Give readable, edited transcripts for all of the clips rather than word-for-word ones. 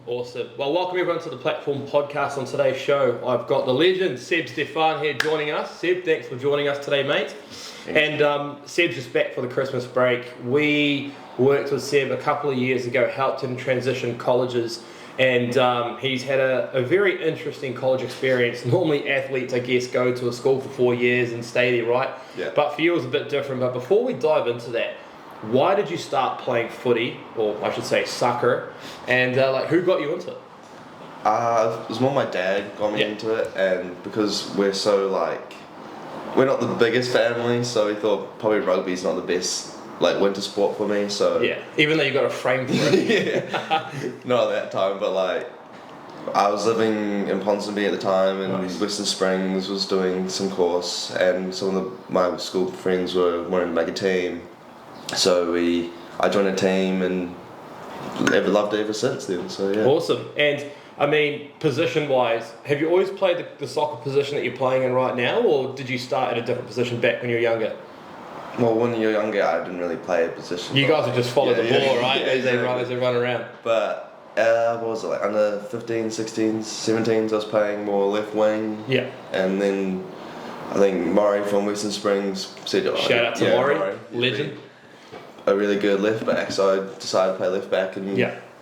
Awesome. Well, welcome everyone to the Platform Podcast. On today's show, I've got the legend, Sebastian Stephan here joining us. Seb, thanks for joining us today, mate. Seb's just back for the Christmas break. We worked with Seb a couple of years ago, helped him transition colleges, and he's had a very interesting college experience. Normally athletes, I guess, go to a school for 4 years and stay there, right? Yeah. But for you it was a bit different. But before we dive into that, why did you start playing footy, or I should say soccer, and who got you into it? It was more my dad got me into it, and because we're we're not the biggest family, so he thought probably rugby's not the best winter sport for me. So yeah, even though you got a frame for it. yeah, not at that time, but I was living in Ponsonby at the time, and Nice. Western Springs was doing some course, and some of my school friends were wanting to make a team. So I joined a team and ever loved it ever since then. So yeah. Awesome. And I mean, position-wise, have you always played the soccer position that you're playing in right now, or did you start at a different position back when you were younger? Well, when you're younger, I didn't really play a position. You guys would just follow the ball, right? Yeah, as they run around. But what was it, under 15, 16, 17s, I was playing more left wing. Yeah. And then I think Murray from Western Springs said, Shout out to Murray, legend. A really good left back, so I decided to play left back and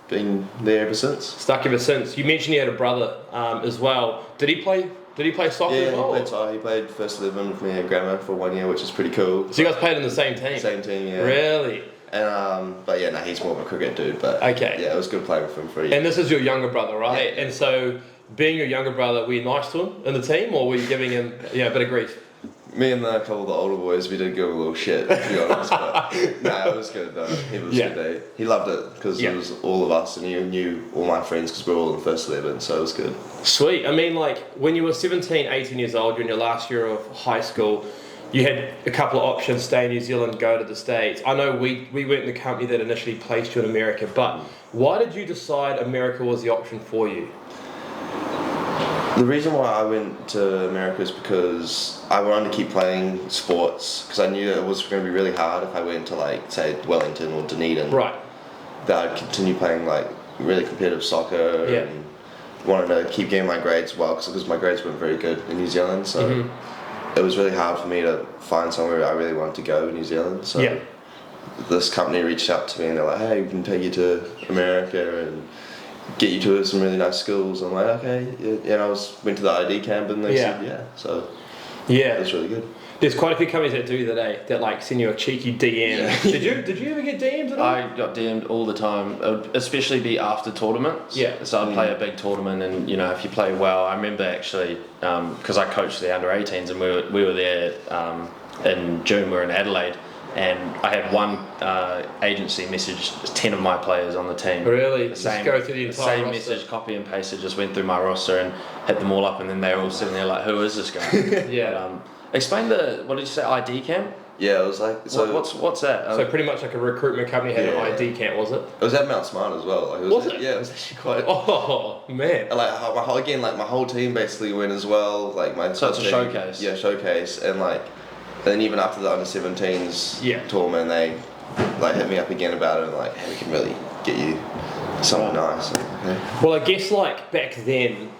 been there ever since. Stuck ever since. You mentioned you had a brother as well. Did he play soccer as well? Yeah, he played first 11 with me at Grammar for 1 year, which is pretty cool. So you guys played in the same team? Same team, yeah. Really? And but yeah, no, he's more of a cricket dude. But okay. Yeah, it was good playing with him for a year. And this is your younger brother, right? Yeah. And so, being your younger brother, were you nice to him in the team, or were you giving him a bit of grief? Me and a couple of the older boys, we did give him a little shit, to be honest. But it was good though. It was a good day. He loved it because it was all of us, and he knew all my friends because we were all in the first 11, so it was good. Sweet. I mean, when you were 17, 18 years old, you're in your last year of high school, you had a couple of options: stay in New Zealand, go to the States. I know we weren't the company that initially placed you in America, but why did you decide America was the option for you? The reason why I went to America is because I wanted to keep playing sports, because I knew it was going to be really hard if I went to say Wellington or Dunedin. Right. That I'd continue playing really competitive soccer and wanted to keep getting my grades well, because my grades weren't very good in New Zealand, so it was really hard for me to find somewhere I really wanted to go in New Zealand. So this company reached out to me and they're like, hey, we can take you to America and get you to some really nice schools. I'm like, okay, and I went to the ID camp and they said so it was really good. There's quite a few companies that do that send you a cheeky DM. Yeah. Did you ever get DM'd at all? I got DM'd all the time. It would especially be after tournaments. Yeah. So I'd play a big tournament, and if you play well, I remember actually because I coached the under 18s, and we were there in June. We were in Adelaide. And I had one agency message 10 of my players on the team. Really? Just go through the entire same roster. message, copy and pasted, just went through my roster and hit them all up, and then they were all sitting there like, who is this guy? Yeah. Explain what did you say, ID camp? Yeah, it was what's that? So pretty much like a recruitment company had an ID camp, was it? It was at Mount Smart as well. Was it? Yeah, it was actually quite. Oh man! My whole team basically went as well. So it's a showcase. Yeah, showcase, and then even after the under 17s tournament, they hit me up again about it, and hey, we can really get you something nice. Okay. Well, I guess back then,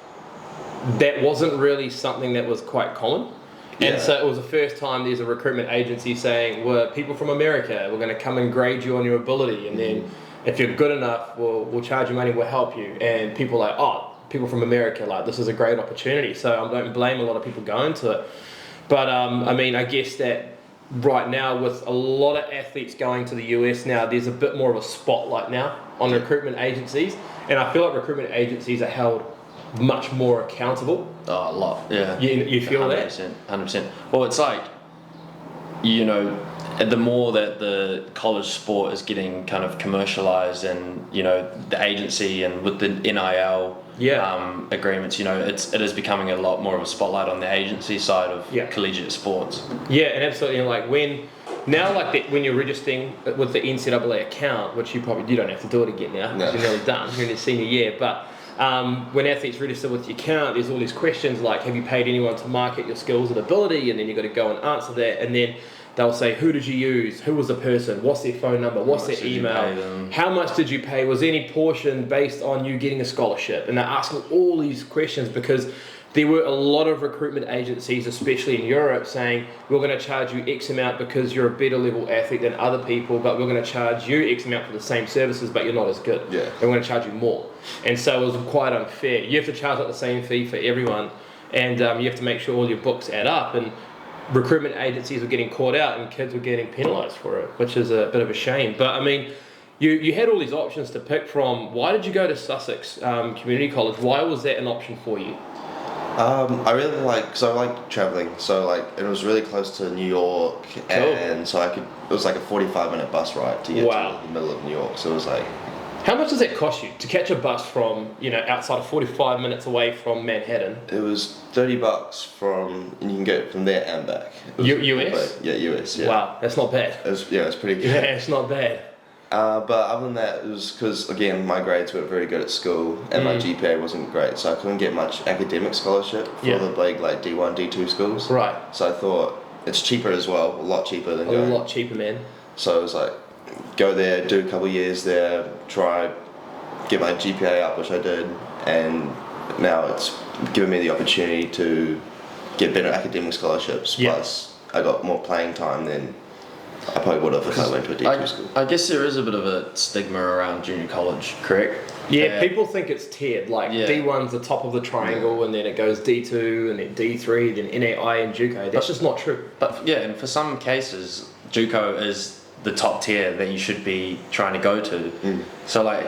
that wasn't really something that was quite common. And so it was the first time there's a recruitment agency saying, we're people from America, we're going to come and grade you on your ability, and then if you're good enough, we'll charge you money, we'll help you. And people are oh, people from America, this is a great opportunity. So I don't blame a lot of people going to it. But I guess that right now, with a lot of athletes going to the US now, there's a bit more of a spotlight now on recruitment agencies. And I feel like recruitment agencies are held much more accountable. Oh, a lot, yeah. You feel 100%, 100%. Well, it's the more that the college sport is getting kind of commercialized, and the agency and with the NIL agreements, it is becoming a lot more of a spotlight on the agency side of collegiate sports. Yeah, and absolutely. And when you're registering with the NCAA account, which you don't have to do it again now because you're nearly done. You're in your senior year, but when athletes register with the account, there's all these questions like, have you paid anyone to market your skills and ability? And then you've got to go and answer that, and then they'll say, who did you use? Who was the person? What's their phone number? What's their email? How much did you pay? Was there any portion based on you getting a scholarship? And they're asking all these questions because there were a lot of recruitment agencies, especially in Europe, saying, we're going to charge you X amount because you're a better level athlete than other people, but we're going to charge you X amount for the same services, but you're not as good. Yeah. And we're going to charge you more. And so it was quite unfair. You have to charge like the same fee for everyone, and you have to make sure all your books add up. And recruitment agencies were getting caught out and kids were getting penalised for it, which is a bit of a shame. But I mean, you had all these options to pick from. Why did you go to Sussex Community College? Why was that an option for you? I really because I like traveling, so like it was really close to New York, and so it was like a 45-minute bus ride to get to the middle of New York, so it was like... How much does that cost you to catch a bus from, outside of 45 minutes away from Manhattan? It was $30 and you can get from there and back. US? Yeah, US, yeah. Wow, that's not bad. It's pretty good. Yeah, it's not bad. But other than that, it was because, again, my grades weren't very good at school and my GPA wasn't great, so I couldn't get much academic scholarship for the big like D1, D2 schools. Right. So I thought it's cheaper as well, a lot cheaper than going. A lot cheaper, man. So it was like, go there, do a couple of years there, try, get my GPA up, which I did, and now it's given me the opportunity to get better academic scholarships, plus I got more playing time than I probably would have if I went to a D2 school. I guess there is a bit of a stigma around junior college, correct? Yeah, people think it's tiered, like D1's the top of the triangle, and then it goes D2, and then D3, then NAI and JUCO. That's just not true. But yeah, and for some cases, JUCO is the top tier that you should be trying to go to. So like,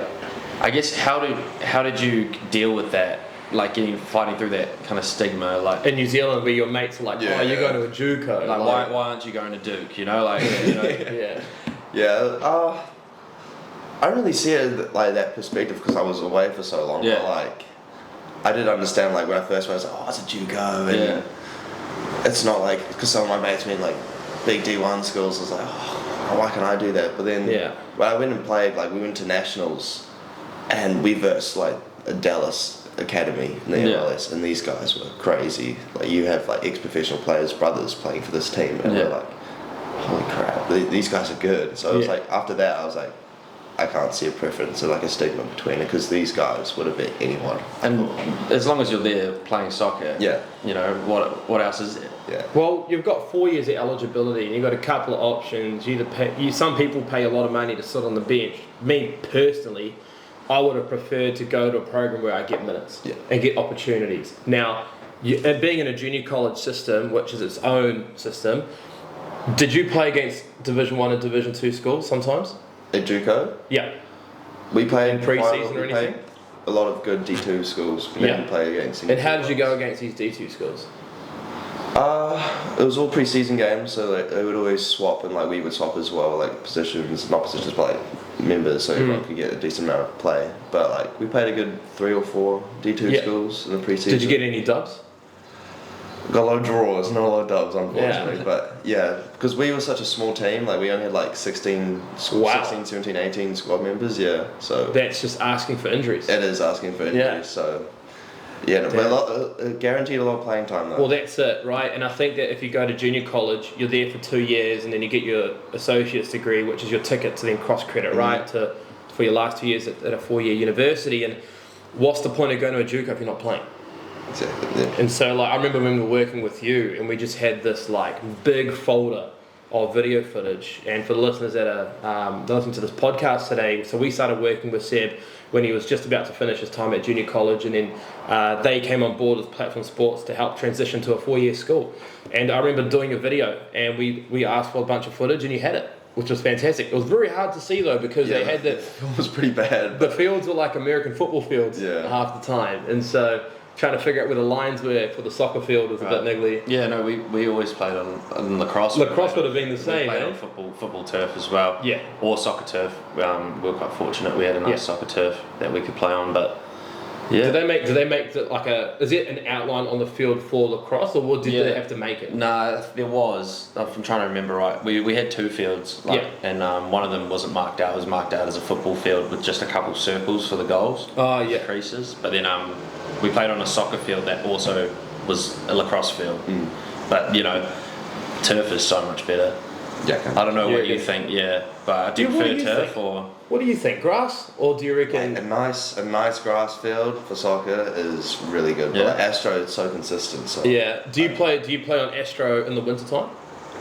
I guess how did you deal with that? Like fighting through that kind of stigma, like in New Zealand, where your mates are like, "Oh, you're going to a JUCO." Like, why aren't you going to Duke? Yeah. I don't really see it like that perspective because I was away for so long. But like, I did understand like when I first went, I was like, "Oh, it's a JUCO," and it's not like because some of my mates went like big D1 schools. I was like, "Oh, why can't I do that?" But then when I went and played, like we went to nationals, and we versed like a Dallas Academy in the MLS, and these guys were crazy. Like you have like ex-professional players, brothers playing for this team, and we're like, holy crap, these guys are good. So it was like after that, I was like, I can't see a preference or like a stigma between it because these guys would have beat anyone. And as long as you're there playing soccer, what else is there? Yeah. Well, you've got 4 years of eligibility, and you've got a couple of options. Some people pay a lot of money to sit on the bench. Me personally, I would have preferred to go to a program where I get minutes and get opportunities. Now, being in a junior college system, which is its own system, did you play against Division 1 and Division 2 schools sometimes? At JUCO? Yeah. We played in pre-season or anything? A lot of good D2 schools. We didn't play against. And how did you go against these D2 schools? It was all pre-season games, so like they would always swap, and like we would swap as well, like positions, not positions, but like members, so everyone could get a decent amount of play. But like we played a good 3 or 4 D2 schools in the pre-season. Did you get any dubs? Got a lot of draws, not a lot of dubs, unfortunately. But because we were such a small team, like we only had like 16, 17, 18 squad members. So that's just asking for injuries. It is asking for injuries. So. Yeah, but guaranteed a lot of playing time though. Well, that's it, right? And I think that if you go to junior college, you're there for 2 years, and then you get your associate's degree, which is your ticket to then cross credit, right? For your last 2 years at a 4-year university. And what's the point of going to a JUCO if you're not playing? Exactly. Yeah. And so, like, I remember when we were working with you, and we just had this like big folder of video footage. And for the listeners that are listening to this podcast today, so we started working with Seb when he was just about to finish his time at junior college, and then they came on board with Platform Sports to help transition to a 4-year school. And I remember doing a video, and we asked for a bunch of footage, and you had it, which was fantastic. It was very hard to see though, because they had the film was pretty bad. The fields were like American football fields half the time, and so trying to figure out where the lines were for the soccer field was a bit niggly. Yeah, no, we always played on lacrosse. Lacrosse would have been the same. We played on football turf as well. Yeah. Or soccer turf. We were quite fortunate. We had a nice soccer turf that we could play on. But yeah. Did they make it like is it an outline on the field for lacrosse, or did they have to make it? No, there was. I'm trying to remember right. We had 2 fields, and one of them wasn't marked out. It was marked out as a football field with just a couple circles for the goals. Oh yeah. Creases. But then we played on a soccer field that also was a lacrosse field. But turf is so much better. Yeah, I don't know You what you reckon? think, yeah, but do you Yeah, what do prefer you turf think? or? What do you think, grass, or do you reckon? A nice grass field for soccer is really good. Yeah. But like Astro is so consistent. So Yeah. Do you play on Astro in the winter time?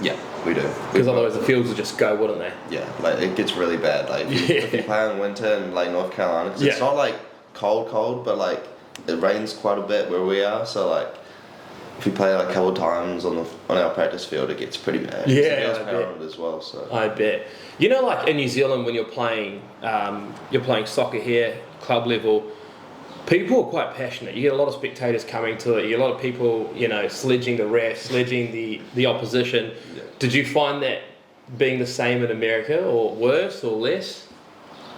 yeah, we do. Because otherwise the fields would just go, wouldn't they? Yeah, like it gets really bad. Like if you play in winter in like North Carolina, because it's Yeah. not like cold, but like it rains quite a bit where we are. So like if you play like a couple of times on our practice field, it gets pretty bad. Yeah, It gets I bet. pounded as well. So I bet. You know, like in New Zealand, when you're playing soccer here, club level, people are quite passionate. You get a lot of spectators coming to it. You get a lot of people, sledging the refs, sledging the opposition. Yeah. Did you find that being the same in America, or worse, or less?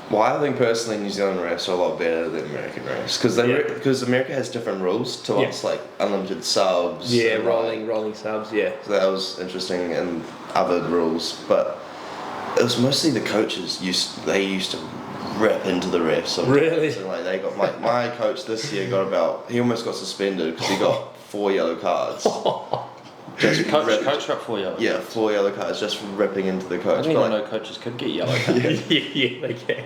well, I think personally New Zealand refs are a lot better than American refs because America has different rules to us, like unlimited subs. Yeah, and, rolling subs. Yeah. So that was interesting, and other rules, but it was mostly the coaches used to rip into the refs. Sometimes. Really? So like they got my coach this year he almost got suspended because he got 4 yellow cards. Just Coach got 4 yellow. Yeah, 4 yellow cards just for ripping into the I coach. didn't But, even like, know coaches could get yellow cards. yeah, they can.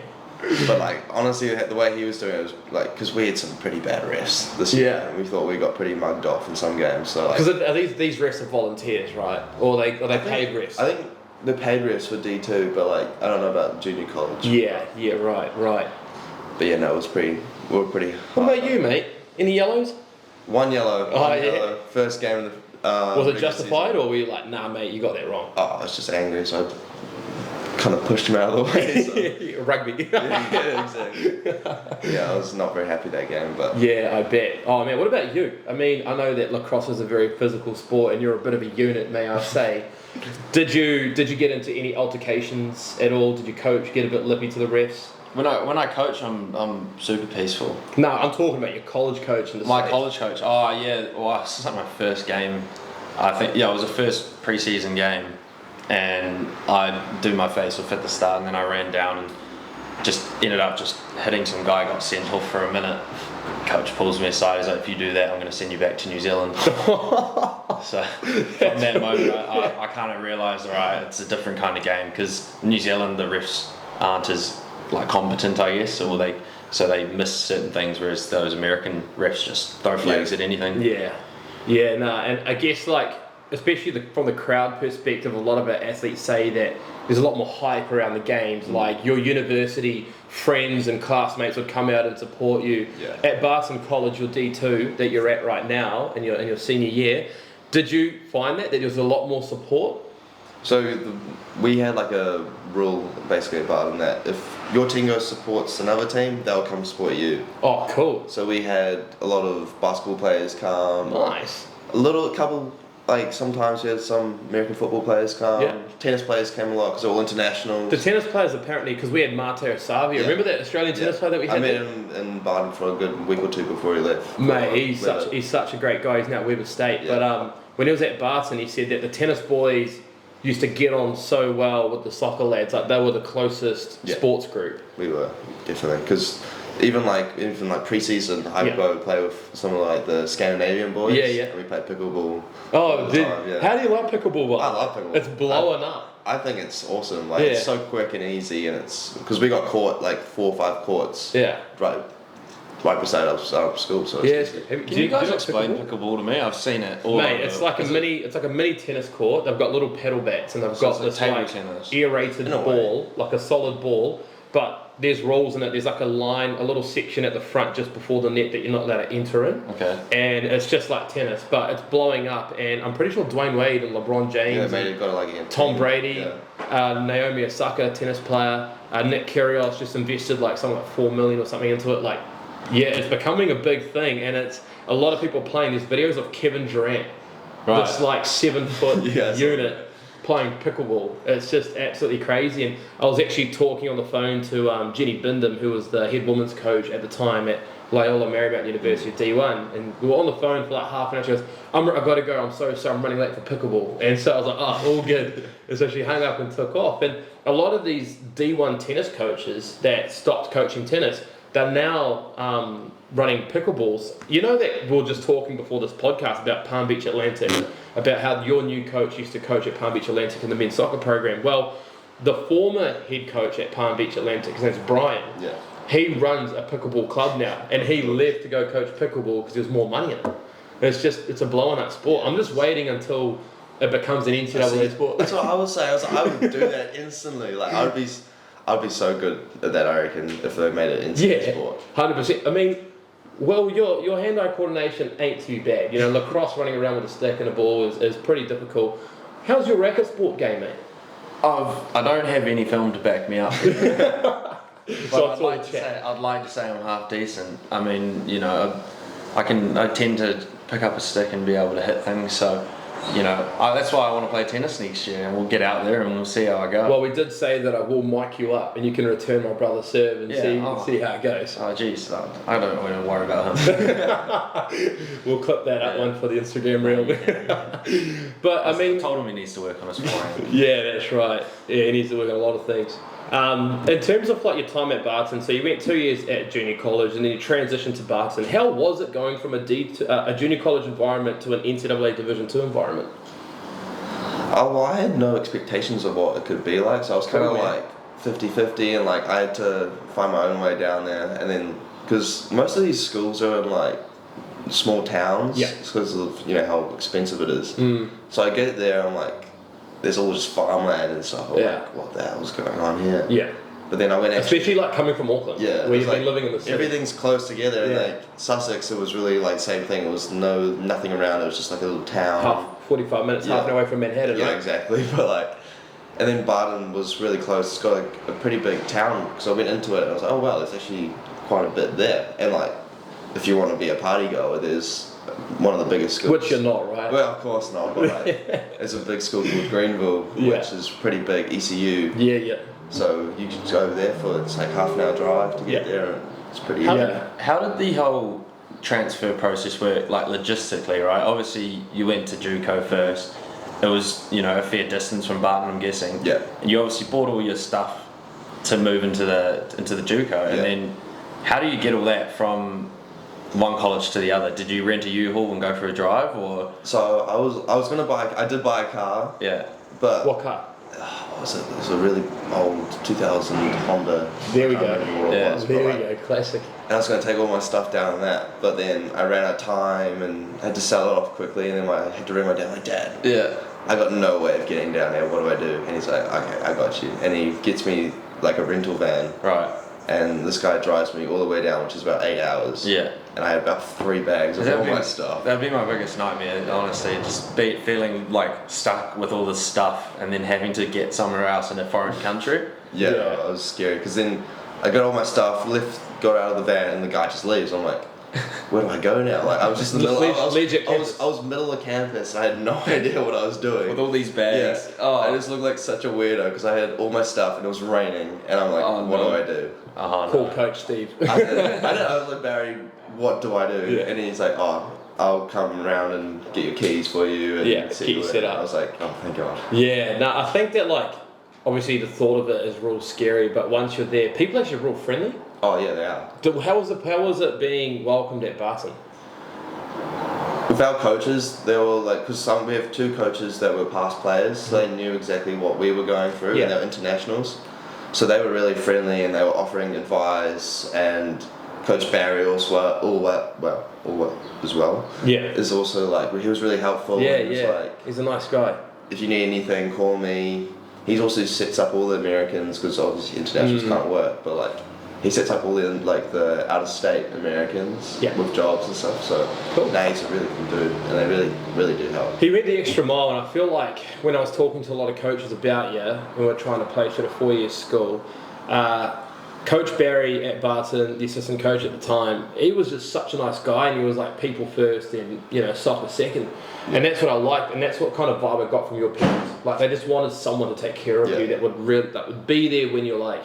but like honestly, the way he was doing it was like because we had some pretty bad refs this year. Yeah. And we thought we got pretty mugged off in some games. So like, Because are these refs are volunteers, right? Or they paid refs? I think the paid refs for D2, but like I don't know about junior college. Yeah, right. But yeah, no, we were pretty. What about you, mate? Any yellows? One yellow. Oh, One yeah. yellow. First game of the. Was it regular justified, season. or were you like, nah, mate, you got that wrong? Oh, I was just angry, so I kind of pushed him out of the way. So. Rugby. Yeah, exactly. Yeah, I was not very happy that game, but Yeah, I bet. Oh man, what about you? I mean, I know that lacrosse is a very physical sport, and you're a bit of a unit, may I say. Did you get into any altercations at all? Did your coach get a bit lippy to the refs? When I coach, I'm super peaceful. No, I'm talking about your college coach in the My States. college coach. Oh yeah. Well, this is like my first game. I think it was the first pre-season game, and I do my face off at the start, and then I ran down and just ended up just hitting some guy. Got sent off for a minute. Coach pulls me aside. He's like, "If you do that, I'm going to send you back to New Zealand." So from that moment, I kind of realised, all right, it's a different kind of game because New Zealand, the refs aren't as like competent, I guess, or they miss certain things, whereas those American refs just throw flags at anything. Yeah, no, and I guess like, especially from the crowd perspective, a lot of our athletes say that there's a lot more hype around the games. Like your university friends and classmates would come out and support you. Yeah. At Barton College, your D2 that you're at right now, in your senior year, did you find that there was a lot more support? So we had like a rule basically about that if your team goes supports another team, they'll come support you. Oh, cool. So we had a lot of basketball players come. Nice. Like sometimes we had some American football players come. Yeah. Tennis players came a lot because they're all internationals. The tennis players apparently, because we had Matteo Savia. Yeah. Remember that Australian tennis player that we had? I met there? him in Barton for a good week or two before he left. Mate, he's such a great guy. He's now at Weber State. Yeah. But when he was at Barton, he said that the tennis boys used to get on so well with the soccer lads. Like they were the closest sports group. We were definitely because even like pre-season, I would go play with some of like the Scandinavian boys. Yeah. And we played pickleball. Oh, dude, yeah. how do you like pickleball? Bob? I love pickleball. It's blowing up. I think it's awesome. Like it's so quick and easy, and it's because we got caught like 4 or 5 courts. Yeah. Right beside our school. So Yeah. Can you guys explain pickleball to me? I've seen it all Mate, over. it's like a mini tennis court. They've got little pedal bats and they've got it's this like table like tennis. aerated In a way. ball, like a solid ball, but there's rolls in it. There's like a little section at the front just before the net that you're not allowed to enter in. Okay. And it's just like tennis, but it's blowing up. And I'm pretty sure Dwayne Wade and LeBron James, Yeah, mate, it got like a Tom team. Brady, Naomi Osaka, tennis player, Nick Kyrgios just invested like something like $4 million or something into it. Like, yeah, it's becoming a big thing, and it's a lot of people playing. There's videos of Kevin Durant, this like 7-foot Yes. unit playing pickleball. It's just absolutely crazy. And I was actually talking on the phone to Jenny Bindham, who was the head women's coach at the time at Loyola Marymount University D1, and we were on the phone for like half an hour. She goes, I've got to go, I'm so sorry, I'm running late for pickleball. And so I was like, oh, all good. And so she hung up and took off. And a lot of these D1 tennis coaches that stopped coaching tennis, they're now running pickleballs. You know that we were just talking before this podcast about Palm Beach Atlantic, about how your new coach used to coach at Palm Beach Atlantic in the men's soccer program. Well, the former head coach at Palm Beach Atlantic, his name's Brian. Yeah. He runs a pickleball club now, and he left to go coach pickleball because there's more money in it. And it's a blowing up sport. I'm just waiting until it becomes an NCAA sport. That's what I was saying. I would do that instantly. Like I'd be so good at that, I reckon, if they made it into sport. 100%. I mean, well, your hand-eye coordination ain't too bad. You know, lacrosse running around with a stick and a ball is pretty difficult. How's your racket sport game, mate? I don't have any film to back me up. So I'd like to say I'm half decent. I mean, you know, I tend to pick up a stick and be able to hit things. So, you know, that's why I want to play tennis next year, and we'll get out there and we'll see how I go. Well, we did say that I will mic you up, and you can return my brother's serve and see how it goes. Oh, geez, I don't want to worry about him. We'll clip that up one for the Instagram reel. But I mean, I told him he needs to work on his forehand. Yeah, that's right. Yeah, he needs to work on a lot of things. In terms of like your time at Barton, so you went 2 years at junior college and then you transitioned to Barton. How was it going from a junior college environment to an NCAA Division II environment? Oh, well, I had no expectations of what it could be like, so I was kind of like 50-50, and like I had to find my own way down there. And then, because most of these schools are in like small towns, because of, you know, how expensive it is. So I get there, I'm like, there's all just farmland and stuff. I'm like, what the hell's going on here? Yeah. But then I went especially like coming from Auckland, where you've been living in the city. Everything's close together, and like Sussex, it was really like same thing. It was nothing around. It was just like a little town. 45 minutes, half an hour away from Manhattan. Yeah, exactly. But like, and then Barton was really close. It's got like a pretty big town. So I went into it and I was like, oh wow, there's actually quite a bit there. And like, if you want to be a party goer, there's one of the biggest schools. Which you're not, right? Well, of course not. But like, there's a big school called Greenville, which is pretty big. ECU. Yeah. So you can go over there for, it's like half an hour drive to get there, and it's pretty easy. How did the whole transfer process work, like logistically, right? Obviously, you went to JUCO first. It was, you know, a fair distance from Barton, I'm guessing. Yeah. And you obviously bought all your stuff to move into the JUCO, and then how do you get all that from one college to the other? Did you rent a U-Haul and go for a drive, or? So I was gonna I did buy a car. Yeah. But what car? What was it? It was a really old 2000 Honda. There we go. There we go. Classic. And I was going to take all my stuff down on that, but then I ran out of time and had to sell it off quickly, and then I had to ring my dad. Like, Dad, I got no way of getting down there. What do I do? And he's like, okay, I got you. And he gets me like a rental van. Right. And this guy drives me all the way down, which is about 8 hours. Yeah. And I had about 3 bags of all my stuff. That'd be my biggest nightmare, honestly. Just feeling like stuck with all this stuff and then having to get somewhere else in a foreign country. Yeah. It was scary, because then I got all my stuff, got out of the van, and the guy just leaves. I'm like, where do I go now? Like, I was just in the middle. I was middle of campus. I had no idea what I was doing with all these bags. Yeah. I just looked like such a weirdo because I had all my stuff and it was raining, and I'm like, what do I do? Call Coach Steve. I was like, Barry, what do I do? And he's like, I'll come around and get your keys for you. And get you set up. I was like, oh, thank God. Yeah, no, I think that like, obviously the thought of it is real scary, but once you're there, people are actually real friendly. Oh yeah, they are. How was it being welcomed at Barton? With our coaches, they were like, because we have 2 coaches that were past players, so they knew exactly what we were going through, and they were internationals. So they were really friendly, and they were offering advice, and Coach Barry also, as well. Yeah. Is also like, he was really helpful. Like, he's a nice guy. If you need anything, call me. He also sets up all the Americans, because obviously internationals can't work, but like, he sets up all the out-of-state Americans with jobs and stuff. So he's a really good dude, and they really, really do help. He went the extra mile, and I feel like when I was talking to a lot of coaches about you, when we were trying to place you at a 4-year school, Coach Barry at Barton, the assistant coach at the time, he was just such a nice guy, and he was like people first and soccer second. And that's what I liked, and that's what kind of vibe I got from your parents. Like, they just wanted someone to take care of you that would be there when you're like,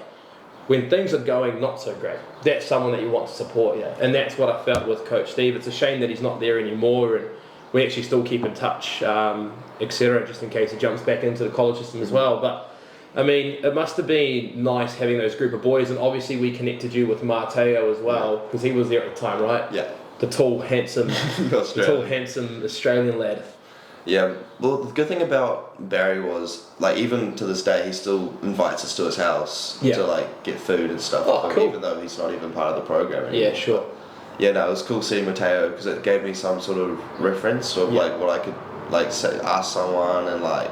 when things are going not so great. That's someone that you want to support you. And that's what I felt with Coach Steve. It's a shame that he's not there anymore, and we actually still keep in touch, etc., just in case he jumps back into the college system as well. But I mean, it must have been nice having those group of boys, and obviously we connected you with Mateo as well, because he was there at the time, right? Yeah. The tall, handsome Australian lad. Yeah, well, the good thing about Barry was, like, even to this day, he still invites us to his house to, like, get food and stuff, cool. even though he's not even part of the program anymore. Yeah, sure. Yeah, no, it was cool seeing Mateo, because it gave me some sort of reference of, like, what I could, like, say, ask someone, and, like,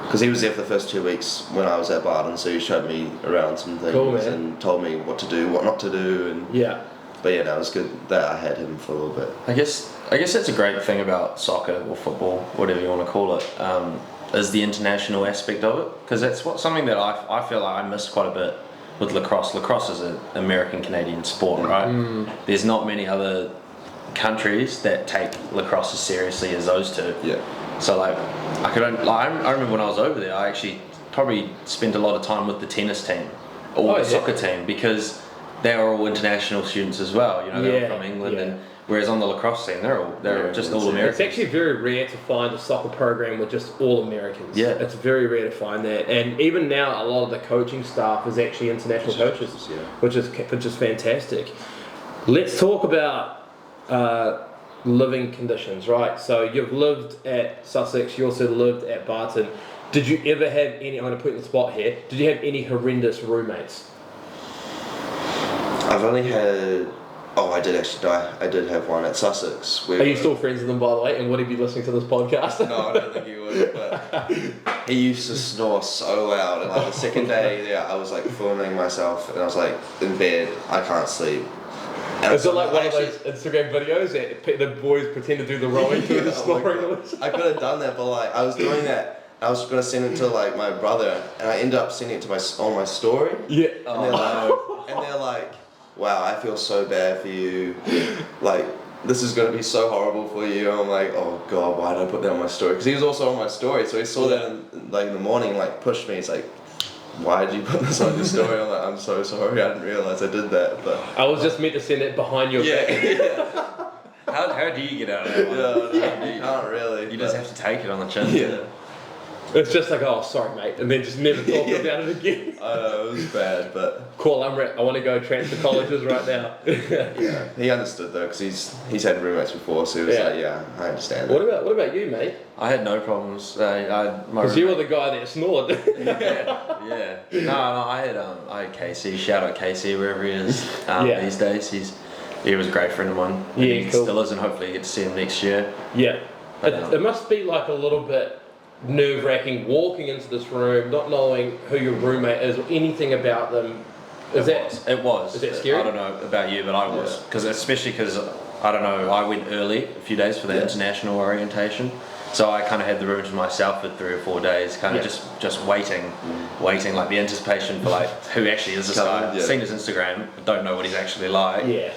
because he was there for the first 2 weeks when I was at Barton, so he showed me around some things and told me what to do, what not to do, and... Yeah. But yeah, no, it was good that I had him for a little bit. I guess that's a great thing about soccer or football, whatever you want to call it, is the international aspect of it. Because that's something that I feel like I missed quite a bit with lacrosse. Lacrosse is an American-Canadian sport, right? There's not many other countries that take lacrosse as seriously as those two. Yeah. So like, I remember when I was over there, I actually probably spent a lot of time with the tennis team or the soccer team, because they are all international students as well. You know, they're all from England, and whereas on the lacrosse team, they're just all Americans. It's actually very rare to find a soccer program with just all Americans. Yeah, it's very rare to find that, and even now, a lot of the coaching staff is actually international coaches, which is fantastic. Let's talk about living conditions, right? So you've lived at Sussex, you also lived at Barton. Did you ever have any? I'm going to put you on the spot here. Did you have any horrendous roommates? I've only had... Oh, I did actually die. I did have one at Sussex. Are you still friends with him, by the way? And would he be listening to this podcast? No, I don't think he would. But he used to snore so loud. And like the second day, I was like filming myself, and I was like in bed. I can't sleep. And is it like one of those Instagram videos that the boys pretend to do the rowing to the snoring noise? I could have done that, but like I was doing that. I was gonna send it to like my brother, and I ended up sending it to on my story. Yeah. And they're like, wow, I feel so bad for you. Like, this is going to be so horrible for you. And I'm like, oh God, why did I put that on my story? Because he was also on my story. So he saw that in the morning, like, pushed me. He's like, why did you put this on your story? I'm like, I'm so sorry. I didn't realize I did that. But I was just meant to send it behind your back. Yeah. How do you get out of that one? Yeah, you can't really. You just have to take it on the chin. Yeah. It's just like, oh, sorry, mate, and then just never talk about it again. I know, it was bad, but... Cool, Amrit, I want to go transfer colleges right now. Yeah, he understood though, because he's had roommates before, so he was like, yeah, I understand that. What about you, mate? I had no problems. Because you were the guy that snored. yeah. No, I had Casey. Shout out Casey, wherever he is these days. He was a great friend of mine. And he still is, and hopefully you get to see him next year. Yeah. But, it must be like a little bit nerve-wracking walking into this room, not knowing who your roommate is or anything about them. It was. Is that scary? I don't know about you, but I was. Especially because, I don't know, I went early, a few days for the international orientation. So I kind of had the room to myself for 3 or 4 days, kind of just waiting, like the anticipation for like, who actually is this guy? I've seen his Instagram, but don't know what he's actually like. Yeah.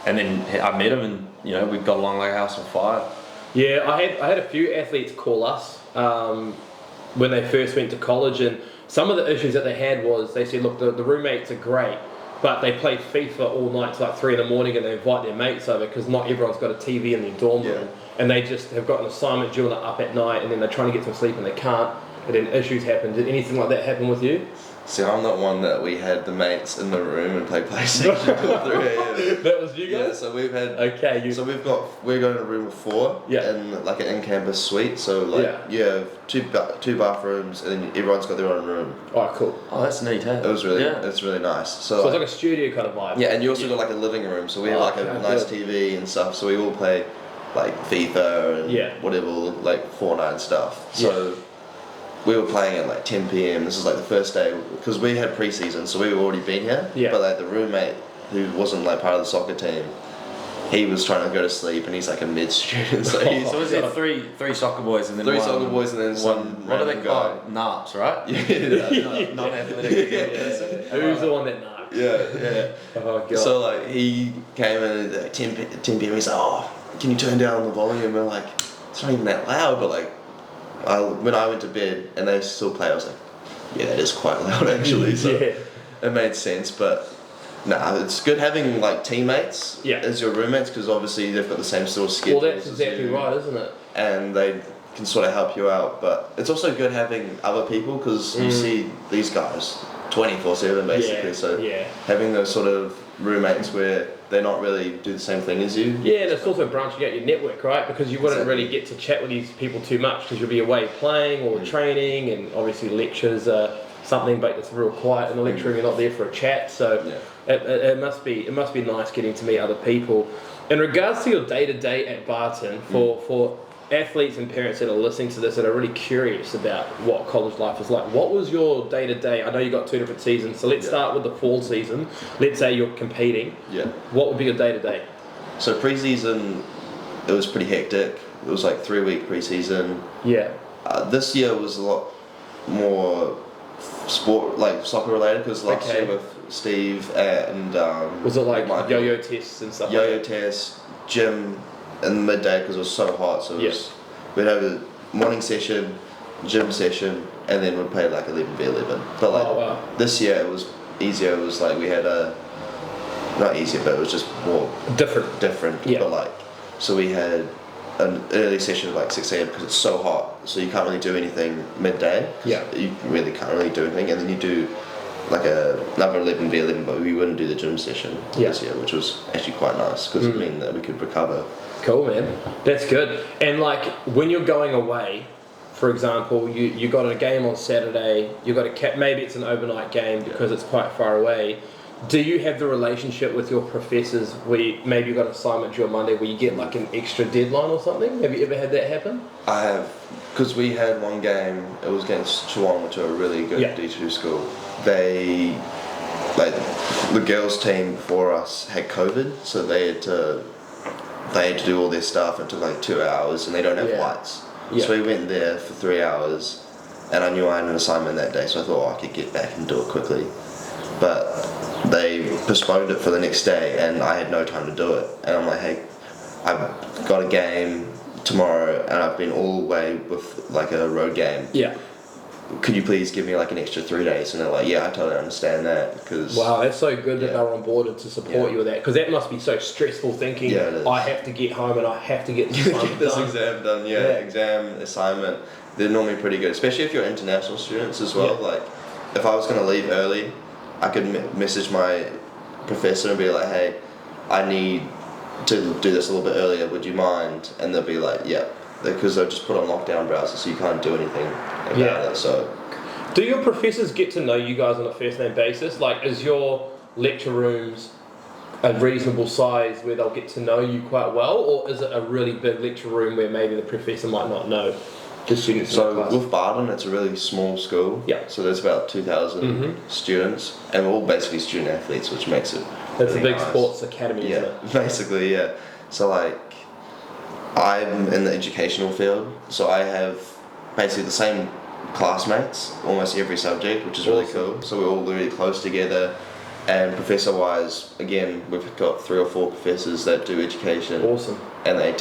And then I met him, and we got along like a house on fire. Yeah, I had a few athletes call us when they first went to college, and some of the issues that they had was they said, look, the roommates are great, but they play FIFA all night till like 3 in the morning, and they invite their mates over because not everyone's got a TV in their dorm room, and they just have got an assignment due and they're up at night, and then they're trying to get some sleep and they can't, and then issues happen. Did anything like that happen with you? See, I'm not one that we had the mates in the room and play PlayStation till 3 a.m. That was you guys? Yeah, so we've had... So we're going to a room of 4 in like an in-campus suite. So like you have two bathrooms and then everyone's got their own room. Oh, cool. Oh, that's neat, hey? It was really, it's really nice. So it's like a studio kind of vibe. Yeah, and you also got like a living room. So we have like a nice TV and stuff. So we all play like FIFA and whatever, like Fortnite and stuff. So... We were playing at like 10 p.m. This is like the first day because we had pre-season, so we were already been here. Yeah. But like the roommate who wasn't like part of the soccer team, he was trying to go to sleep, and he's like a mid student. So was there three soccer boys and then three soccer boys and then some. What do they call it? Narps, right? Yeah. Non-athletic. Who's the one that narps? Yeah. Oh god. So like he came in at 10 p.m. He's like, oh, can you turn down the volume? And like it's not even that loud, but like. When I went to bed and they still play, I was like, yeah, that is quite loud actually. So it made sense, but it's good having like teammates as your roommates because obviously they've got the same sort of schedule. Well, that's exactly right, isn't it? And they can sort of help you out, but it's also good having other people because you see these guys 24/7 basically. So having those sort of roommates where they're not really do the same thing as you. Yeah, and it's also branching out your network, right? Because you wouldn't really get to chat with these people too much because you'll be away playing or training, and obviously lectures are something, but it's real quiet in the lecture room. You're not there for a chat, so it must be nice getting to meet other people. In regards to your day to day at Barton, for athletes and parents that are listening to this that are really curious about what college life is like, what was your day to day? I know you got 2 different seasons, so let's start with the fall season. Let's say you're competing. Yeah. What would be your day to day? So pre-season, it was pretty hectic. It was like 3-week pre-season. Yeah. This year was a lot more sport, like soccer related, because last year with Steve and was it like yo-yo tests and stuff? Yo-yo tests, gym in the midday because it was so hot. So it was, we'd have a morning session, gym session, and then we'd play like 11v11. But like this year it was easier. It was like we had not easier, but it was just more different. Yeah. But like, so we had an early session at like 6 a.m. because it's so hot, so you can't really do anything midday. Yeah. You really can't really do anything, and then you do like another 11v11, but we wouldn't do the gym session this year, which was actually quite nice because it meant that we could recover. Cool, man. That's good. And like when you're going away, for example, you got a game on Saturday, you got maybe it's an overnight game because it's quite far away. Do you have the relationship with your professors where maybe you got an assignment due on Monday where you get like an extra deadline or something? Have you ever had that happen? I have, because we had one game, it was against Toowong, which are a really good D2 school. They, like, the girls team before us had COVID, so they had to do all their stuff. It took like 2 hours, and they don't have flights. Yeah. So we went there for 3 hours, and I knew I had an assignment that day, so I thought I could get back and do it quickly. But they postponed it for the next day, and I had no time to do it. And I'm like, hey, I've got a game tomorrow, and I've been all the way with like a road game. Yeah. Could you please give me like an extra 3 days? And they're like, yeah, I totally understand that. Because wow, that's so good that they're on board to support you with that, because that must be so stressful thinking, I have to get home and I have to get this exam done. Exam, assignment. They're normally pretty good, especially if you're international students as well. Like, if I was going to leave early, I could message my professor and be like, hey, I need to do this a little bit earlier, would you mind? And they'll be like, yeah, because they'll just put on lockdown browser, so you can't do anything about it. So, do your professors get to know you guys on a first name basis? Like, is your lecture rooms a reasonable size where they'll get to know you quite well, or is it a really big lecture room where maybe the professor might not know the students? So with Barton, it's a really small school. Yeah. So there's about 2,000 students, and we're all basically student athletes, which makes it. It's a big sports academy, isn't it? Basically, yeah. So like, I'm in the educational field, so I have basically the same classmates almost every subject, which is really cool. So we're all really close together. And professor-wise, again, we've got 3 or 4 professors that do education. Awesome. And they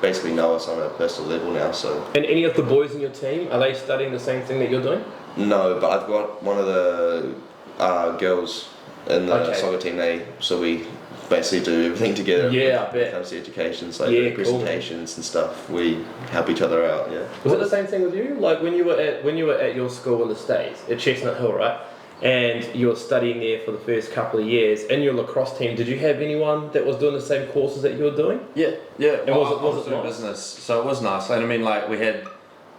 basically know us on a personal level now. So. And any of the boys in your team, are they studying the same thing that you're doing? No, but I've got one of the girls in the soccer team. So we basically do everything together. Yeah, I bet. When it comes to education, so like presentations and stuff, we help each other out. Yeah. Was it the same thing with you? Like when you were at your school in the States, at Chestnut Hill, right? And you were studying there for the first couple of years. In your lacrosse team, did you have anyone that was doing the same courses that you were doing? Yeah. And was it nice? Business, so it was nice. And I mean, like we had,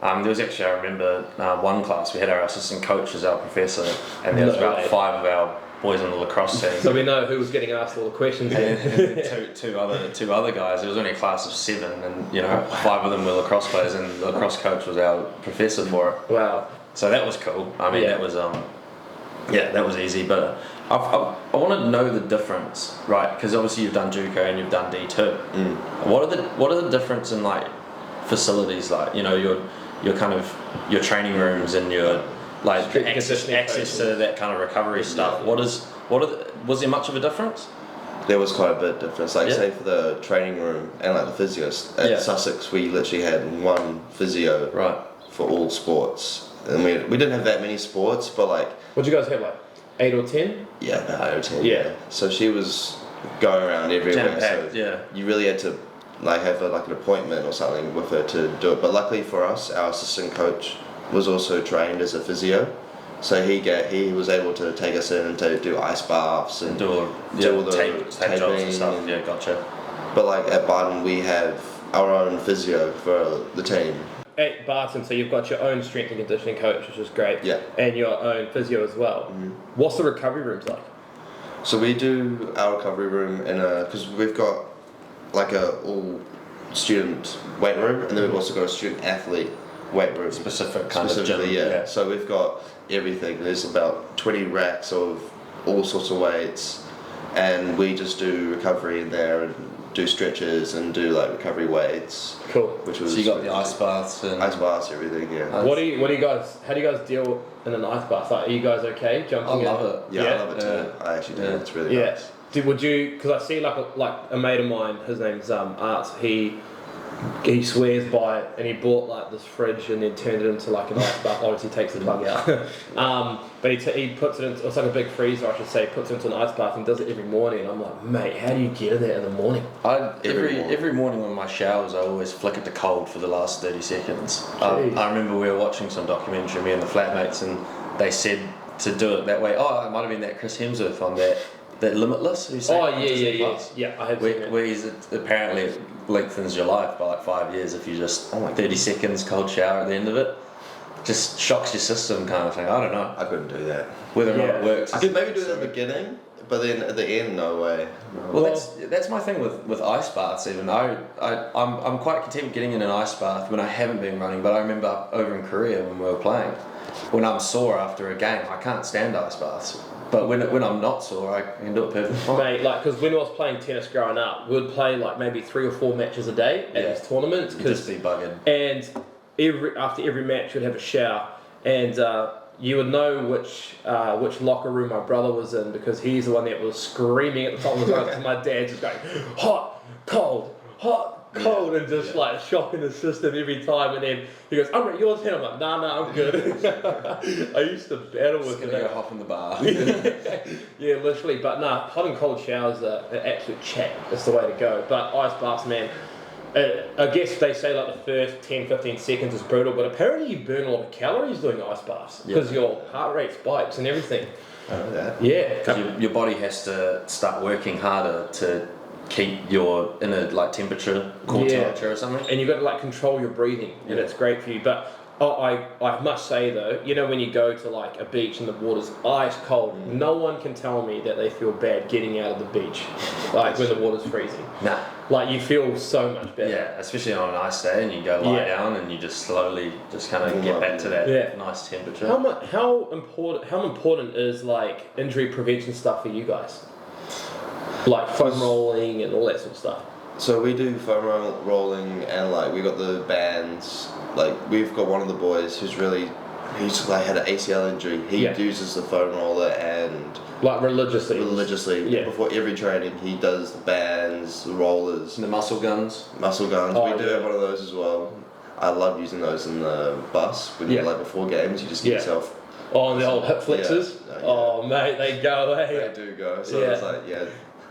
there was actually, I remember one class, we had our assistant coach as our professor, and there was about 5 of our boys on the lacrosse team. So we know who was getting asked all the questions. And two other guys. It was only a class of 7, and 5 of them were lacrosse players, and the lacrosse coach was our professor for it. Wow. So that was cool. I mean, that was that was easy. But I want to know the difference, right? Because obviously you've done JUCO and you've done D2. What are the difference in like facilities, like your kind of your training rooms and your like access to that kind of recovery stuff? Was there much of a difference? There was quite a bit of difference. Like say for the training room and like the physios at Sussex, we literally had one physio for all sports, and we didn't have that many sports, but like. What did you guys have, like 8 or 10? Yeah, about 8 or 10. Yeah. So she was going around everywhere. So you really had to like have like an appointment or something with her to do it. But luckily for us, our assistant coach was also trained as a physio, so he was able to take us in and to do ice baths and do all the tape jobs and stuff. Yeah, gotcha. But like at Barton, we have our own physio for the team. At Barton, so you've got your own strength and conditioning coach, which is great. Yeah. And your own physio as well. What's the recovery rooms like? So we do our recovery room because we've got like a all student weight room, and then we've also got a student athlete weight room. Specific kind of gym. Yeah. So we've got everything. There's about 20 racks of all sorts of weights, and we just do recovery in there and do stretches and do like recovery weights. Cool. Which was so you got the ice baths and everything. Yeah. What do you guys? How do you guys deal in an ice bath? Like, are you guys okay jumping? I love it. Yeah, I love it too. I actually do. It's really nice. Would you? Because I see like a mate of mine. His name's Art. He swears by it, and he bought like this fridge and then turned it into like an ice bath. Obviously, takes the plug out. But he puts it into, it's like a big freezer, I should say. Puts it into an ice bath and does it every morning. And I'm like, mate, how do you get in there in the morning? Every morning when my showers, I always flick it to cold for the last 30 seconds. I remember we were watching some documentary, me and the flatmates, and they said to do it that way. Oh, it might have been that Chris Hemsworth on that Limitless. Yeah. I have seen that. Where he's apparently it lengthens your life by like 5 years if you just 30 seconds cold shower at the end of it. Just shocks your system kind of thing. I don't know. I couldn't do that. Whether or not it works. I could maybe do it at the beginning, but then at the end, no way. Well, that's my thing with ice baths. Even I'm quite content with getting in an ice bath when I haven't been running. But I remember over in Korea when we were playing, when I'm sore after a game, I can't stand ice baths. But when I'm not sore, I can do it perfectly fine. Mate, like, because when I was playing tennis growing up, we'd play like maybe 3 or 4 matches a day at these tournaments. Just be bugging. And after every match, we'd have a shower, and you would know which locker room my brother was in, because he's the one that was screaming at the top of his lungs, and my dad's just going, hot, cold, and just like shocking the system every time. And then he goes, Amrit, yours here. I'm like, nah, I'm good. I used to battle with it. Gonna go hop in the bar. Yeah, literally. But nah, hot and cold showers are an absolute chat. That's the way to go. But ice baths, man, I guess they say like the first 10-15 seconds is brutal, but apparently you burn a lot of calories doing ice baths because your heart rate spikes and everything. I know that. Yeah. Because your body has to start working harder to keep your inner like temperature, core temperature or something. And you've got to like control your breathing, and it's great for you. But I must say though, you know, when you go to like a beach and the water's ice cold, no one can tell me that they feel bad getting out of the beach, like when the water's freezing. Nah. Like you feel so much better. Yeah, especially on an ice day, and you go lie down and you just slowly just kind of get back to that nice temperature. How important is like injury prevention stuff for you guys? Like foam rolling and all that sort of stuff. So we do foam rolling, and like we got the bands. Like we've got one of the boys he's like had an ACL injury. He uses the foam roller and like religiously. Yeah. Before every training, he does the bands, the rollers, and the muscle guns. We do have one of those as well. I love using those in the bus when you like before games. You just get yourself. Oh, and the old hip flexors. Yeah. Oh, mate, they go away. They do go. So it's like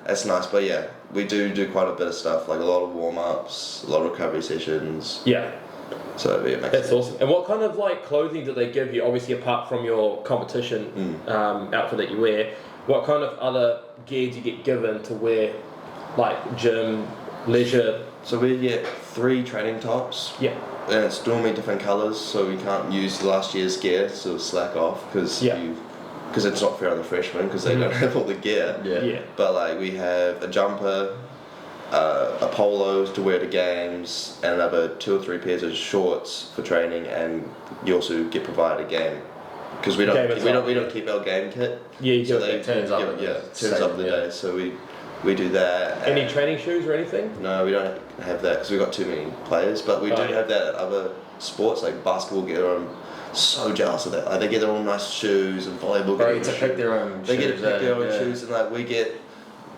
that's nice. But yeah, we do quite a bit of stuff, like a lot of warm ups, a lot of recovery sessions. Yeah. So yeah, that's awesome. And what kind of like clothing do they give you? Obviously, apart from your competition outfit that you wear, what kind of other gear do you get given to wear, like gym, leisure? So we get 3 training tops. Yeah. And it's normally different colours, so we can't use last year's gear, so slack off because it's not fair on the freshmen because they don't have all the gear. Yeah. But like we have a jumper, a polo to wear to games, and another 2 or 3 pairs of shorts for training, and you also get provided a game because we don't keep our game kit. Yeah, so it turns up. Turns up the day. So we do that. Any training shoes or anything? No, we don't have that because we've got too many players. But we do have that at other sports, like basketball get their own. So jealous of that. Like they get their own nice shoes, and volleyball get to pick their own. They get to pick their own shoes, and like we get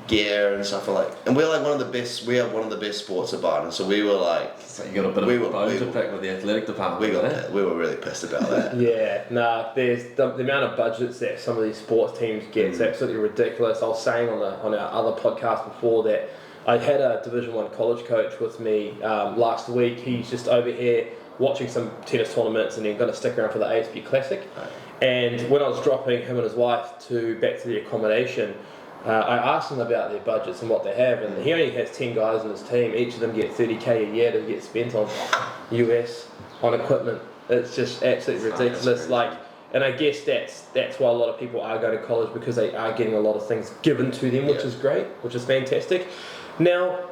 gear and stuff like. And we're like one of the best. We have one of the best sports at Barton. So we were like. So you got a bit of bone to pick with the athletic department. We were really pissed about that. There's the amount of budgets that some of these sports teams get is absolutely ridiculous. I was saying on our other podcast before that I had a Division 1 college coach with me last week. He's just over here watching some tennis tournaments and then going to stick around for the ASB Classic. Right. And when I was dropping him and his wife back to the accommodation, I asked him about their budgets and what they have, and he only has 10 guys in his team. Each of them get 30k a year to get spent on US on equipment. It's just absolutely ridiculous. And I guess that's why a lot of people are going to college, because they are getting a lot of things given to them, which is great, which is fantastic. Now,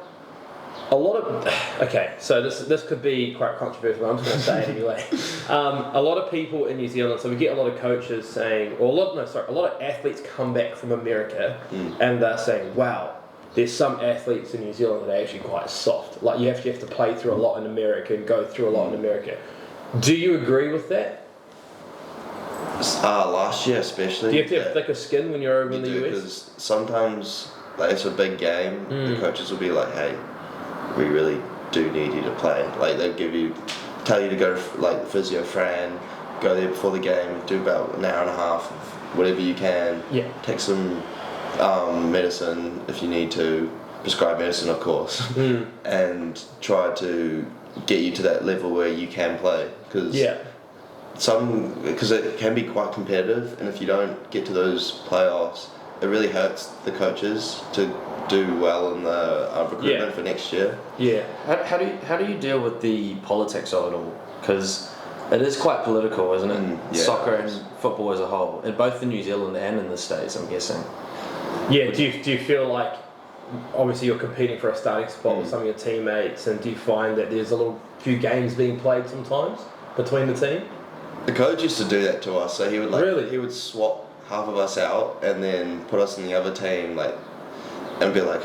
so this could be quite controversial. I'm just going to say it anyway. A lot of people in New Zealand, so we get a lot of coaches saying, a lot of athletes come back from America and they're saying, wow, there's some athletes in New Zealand that are actually quite soft. Like you have to play through a lot in America and go through a lot in America. Do you agree with that? Last year especially. Do you have to have thicker skin when you're over in the US? Because sometimes, like, it's a big game, the coaches will be like, hey, we really do need you to play. Like, they'll tell you to go to, like, physio Fran, go there before the game, do about an hour and a half of whatever you can. Yeah. Take some medicine if you need to, prescribe medicine, of course, and try to get you to that level where you can play. Because it can be quite competitive, and if you don't get to those playoffs, it really hurts the coaches to do well in the recruitment for next year. Yeah. How do you deal with the politics of it all? Because it is quite political, isn't it? Yeah, soccer and football as a whole, in both in New Zealand and in the States, I'm guessing. Yeah. Do you feel like, obviously you're competing for a starting spot with some of your teammates, and do you find that there's a few games being played sometimes between the team? The coach used to do that to us, so he would he would swap half of us out and then put us in the other team, and be like,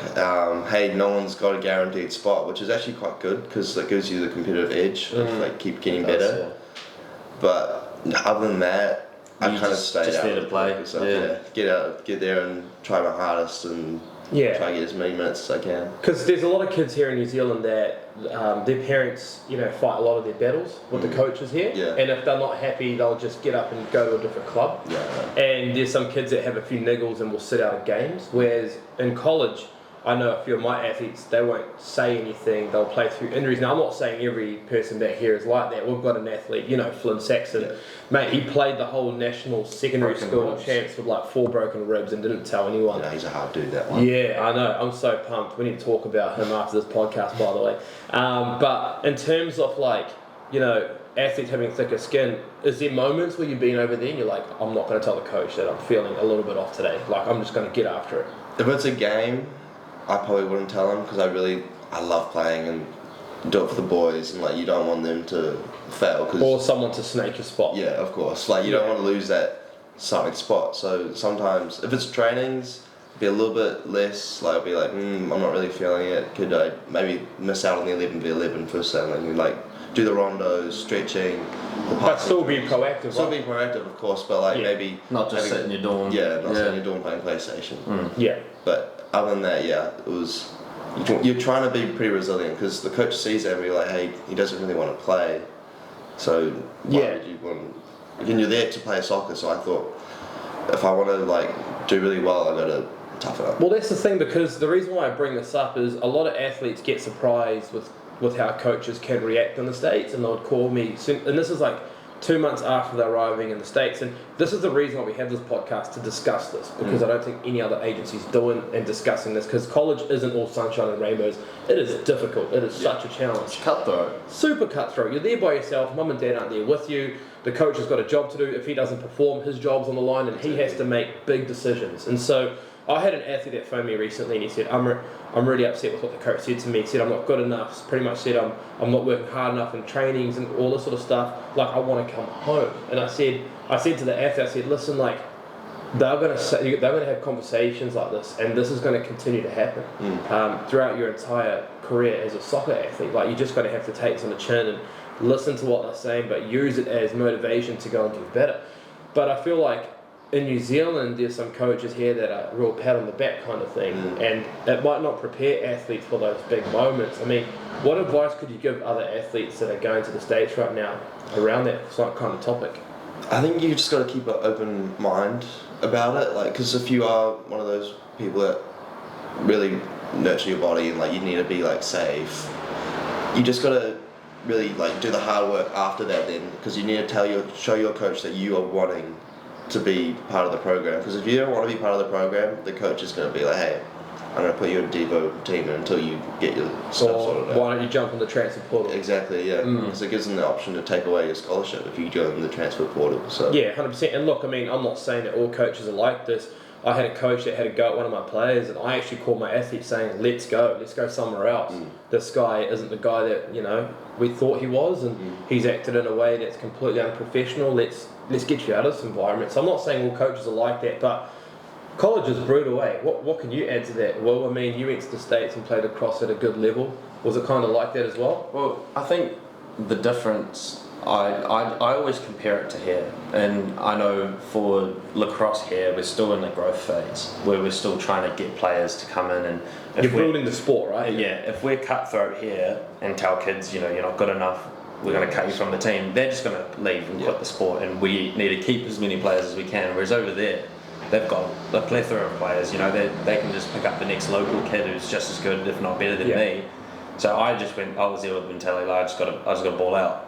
hey, no one's got a guaranteed spot, which is actually quite good because it gives you the competitive edge of keep getting better. But other than that, I kind of stayed out there to play. Get there and try my hardest and try and get as many minutes as I can. Because there's a lot of kids here in New Zealand that their parents, fight a lot of their battles with the coaches here. Yeah. And if they're not happy, they'll just get up and go to a different club. Yeah. And there's some kids that have a few niggles and will sit out of games. Whereas in college, I know a few of my athletes, they won't say anything. They'll play through injuries. Now, I'm not saying every person back here is like that. We've got an athlete, Flynn Saxon. Yeah. Mate, he played the whole national secondary school champs with 4 broken ribs and didn't tell anyone. He's a hard dude, that one. Yeah, I know. I'm so pumped. We need to talk about him after this podcast, by the way. But in terms of athletes having thicker skin, is there moments where you've been over there and you're like, I'm not going to tell the coach that I'm feeling a little bit off today. I'm just going to get after it. If it's a game, I probably wouldn't tell him because I love playing and do it for the boys, and you don't want them to fail. Or someone to snake your spot. Yeah, of course. You don't want to lose that starting spot. So sometimes, if it's trainings, be a little bit less. I'll be like, I'm not really feeling it. Could I maybe miss out on the 11v11 for something? Do the rondos, stretching. But still be proactive. Still be proactive, of course, but maybe not just sit in your dorm. Yeah, not sit in your dorm playing PlayStation. Yeah. But other than that, it was. You're trying to be pretty resilient because the coach sees that and be like, hey, he doesn't really want to play. So why would you want? Again, you're there to play soccer, so I thought if I want to do really well, I got to tough it up. Well, that's the thing, because the reason why I bring this up is a lot of athletes get surprised with how coaches can react in the States, and they would call me, and this is 2 months after they're arriving in the States, and this is the reason why we have this podcast, to discuss this, because I don't think any other agency's doing and discussing this, because college isn't all sunshine and rainbows. It is difficult. It is such a challenge. It's cutthroat. Super cutthroat. You're there by yourself. Mum and dad aren't there with you. The coach has got a job to do. If he doesn't perform, his job's on the line, and he has to make big decisions. And so I had an athlete that phoned me recently, and he said, I'm really upset with what the coach said to me. He said, I'm not good enough. Pretty much said, I'm not working hard enough in trainings and all this sort of stuff. I want to come home. And I said to the athlete, I said, listen, they're going to have conversations like this, and this is going to continue to happen throughout your entire career as a soccer athlete. You just got to have to take this on the chin and listen to what they're saying, but use it as motivation to go and do better. But I feel like in New Zealand, there's some coaches here that are real pat on the back kind of thing, and it might not prepare athletes for those big moments. I mean, what advice could you give other athletes that are going to the States right now around that kind of topic? I think you just got to keep an open mind about it, because if you are one of those people that really nurture your body and like you need to be like safe. You just gotta really like do the hard work after that then, because you need to show your coach that you are wanting to be part of the program. Because if you don't want to be part of the program, the coach is going to be like, hey, I'm going to put you in Devo team until you get your stuff sorted out. Why don't you jump on the transfer portal? Exactly, yeah. Because it gives them the option to take away your scholarship if you go in the transfer portal. So yeah, 100%. And look, I mean, I'm not saying that all coaches are like this. I had a coach that had a go at one of my players, and I actually called my athlete saying, let's go somewhere else. This guy isn't the guy that, you know, we thought he was, and he's acted in a way that's completely unprofessional. Let's get you out of this environment. So I'm not saying all coaches are like that, but college is brutal, eh? What can you add to that? Well, I mean, you went to the States and played across at a good level. Was it kind of like that as well? Well, I think the difference, I always compare it to here, and I know for lacrosse here we're still in the growth phase where we're still trying to get players to come in, and you're building the sport, right? Yeah, if we're cutthroat here and tell kids, you know, you're not good enough, we're going to cut you from the team, they're just going to leave and quit the sport, and we need to keep as many players as we can. Whereas over there, they've got a plethora of players, you know, they can just pick up the next local kid who's just as good, if not better than me. So I was there with the mentality, like, I just got to ball out.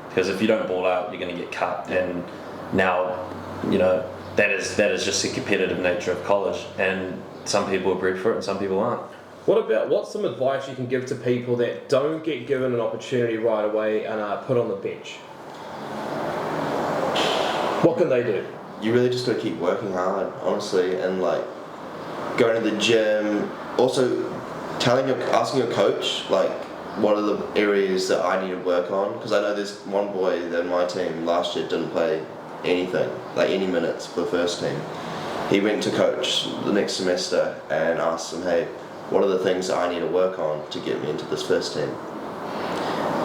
Because if you don't ball out, you're going to get cut. And now, you know, that is just the competitive nature of college. And some people are bred for it and some people aren't. What's some advice you can give to people that don't get given an opportunity right away and are put on the bench? What can they do? You really just got to keep working hard, honestly, and like going to the gym. Also, asking your coach, like, what are the areas that I need to work on? Because I know there's one boy in my team last year didn't play anything, like any minutes for the first team. He went to coach the next semester and asked him, hey, what are the things that I need to work on to get me into this first team?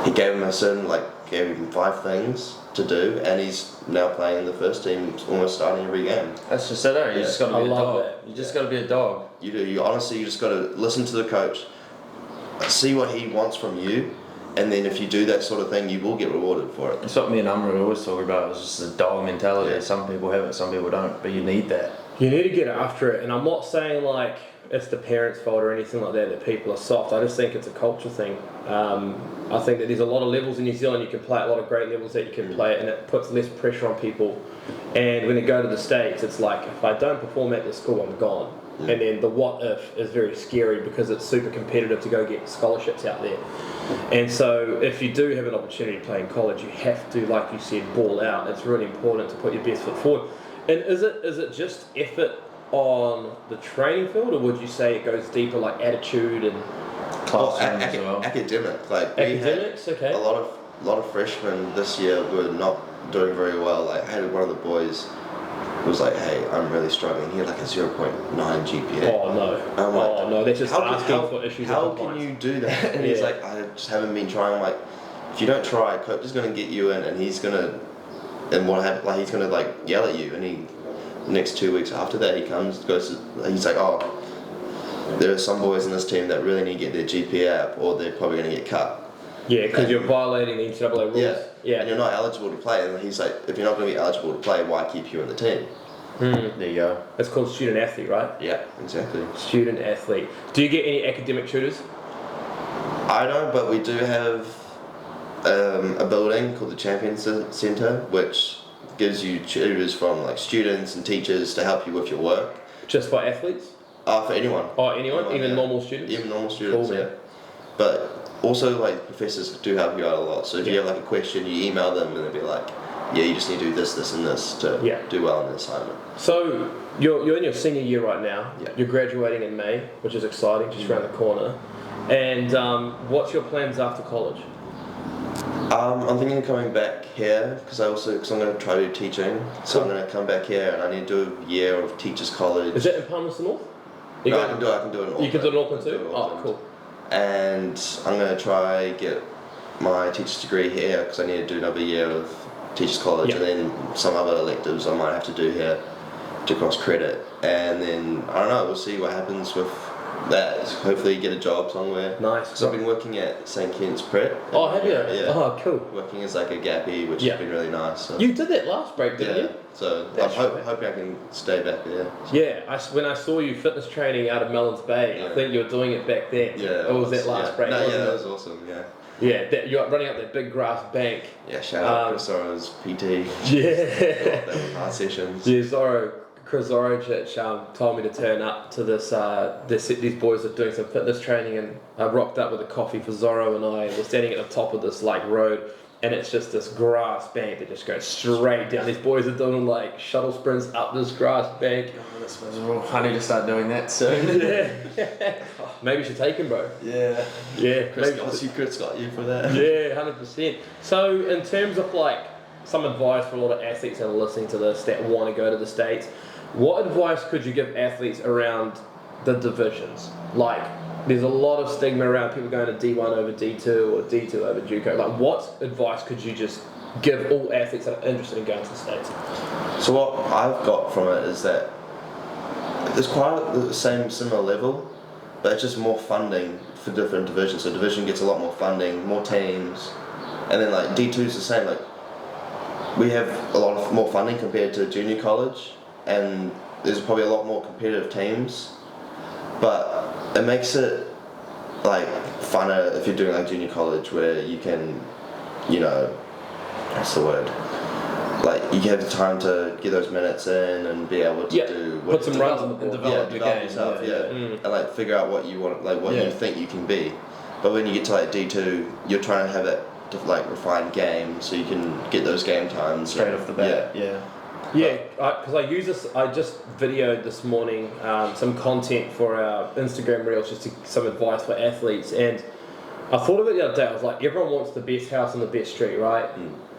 He gave him 5 things to do, and he's now playing the first team, almost starting every game. That's just it, eh? You just got to be a dog. You just got to be a dog. You do. You just got to listen to the coach, see what he wants from you, and then if you do that sort of thing, you will get rewarded for it. That's what me and Amrit always talk about. It's just a dog mentality. Yeah. Some people have it, some people don't, but you need that. You need to get after it, and I'm not saying like it's the parents' fault or anything like that people are soft. I just think it's a culture thing. I think that there's a lot of levels in New Zealand you can play, a lot of great levels that you can play, and it puts less pressure on people. And when they go to the States, it's like, if I don't perform at the school, I'm gone. And then the what if is very scary because it's super competitive to go get scholarships out there. And so if you do have an opportunity to play in college, you have to, like you said, ball out. It's really important to put your best foot forward. And is it just effort on the training field, or would you say it goes deeper, like attitude and classroom as well? Academic, like academics, okay. A lot of freshmen this year were not doing very well. Like I had one of the boys was like, hey, I'm really struggling. He had like a 0.9 GPA. Oh no. No, that's just asking for issues. How can you do that? And he's like, I just haven't been trying. I'm like, if you don't try, coach is gonna get you in, and he's gonna, and what happened? Like he's gonna like yell at you, and the next 2 weeks after that, he's like, oh, there are some boys in this team that really need to get their GPA up, or they're probably gonna get cut. Yeah, because you're violating the NCAA rules. Yeah, and you're not eligible to play. And he's like, if you're not going to be eligible to play, why keep you in the team? There you go. It's called student athlete, right? Yeah, exactly. Student athlete. Do you get any academic tutors? I don't, but we do have a building called the Champions Centre, which gives you tutors from like students and teachers to help you with your work. Just for athletes? For anyone. Oh, anyone? Even normal students? Even normal students, cool, yeah. But also, like, professors do help you out a lot. So if you have like a question, you email them, and they'll be like, yeah, you just need to do this, this, and this to do well in the assignment. So you're in your senior year right now. Yeah. You're graduating in May, which is exciting, just around the corner. And what's your plans after college? I'm thinking of coming back here because I'm going to try to do teaching. So I'm going to come back here, and I need to do a year of teachers college. Is that in Palmerston North? I can do it in Auckland. You can do it in Auckland too? Oh, cool. And I'm going to try get my teacher's degree here because I need to do another year of teacher's college, and then some other electives I might have to do here to cross credit. And then I don't know, we'll see what happens with that, hopefully get a job somewhere. Nice. So I've been working at St. Kit's Prep. Oh, have you? Yeah. Oh, cool. Working as like a gappy, which has been really nice. So. You did that last break, didn't you? So That's I'm hoping I can stay back there. Yeah, when I saw you fitness training out of Mellons Bay, I think you were doing it back then. Yeah. Or was that last break? No, that was awesome, yeah. Yeah, you're running up that big grass bank. Yeah, shout out Chris Zorro's PT. Yeah. That was hard sessions. Yeah, Chris Zorich told me to turn up to this. These boys are doing some fitness training, and I rocked up with a coffee for Zorro, and I was standing at the top of this like road, and it's just this grass bank that just goes straight down. These boys are doing like shuttle sprints up this grass bank. Oh, that's miserable. I need to start doing that soon. Yeah. Maybe you should take him, bro. Yeah. Yeah. Chris got you for that. Yeah, 100%. So in terms of like some advice for a lot of athletes that are listening to this that want to go to the States, what advice could you give athletes around the divisions? Like, there's a lot of stigma around people going to D1 over D2 or D2 over JUCO. Like, what advice could you just give all athletes that are interested in going to the States? So what I've got from it is that there's quite the same similar level, but it's just more funding for different divisions. So division gets a lot more funding, more teams, and then like D2 is the same. Like, we have a lot of more funding compared to junior college, and there's probably a lot more competitive teams, but it makes it like funner if you're doing like junior college, where you can, what's the word? Like, you have the time to get those minutes in and be able to put some runs on the board, develop your game, yourself, and like figure out what you want, like what you think you can be. But when you get to like D2, you're trying to have that like refined game, so you can get those game times straight off the bat. Yeah, because I use this. I just videoed this morning some content for our Instagram reels, some advice for athletes, and I thought of it the other day. I was like, everyone wants the best house on the best street, right?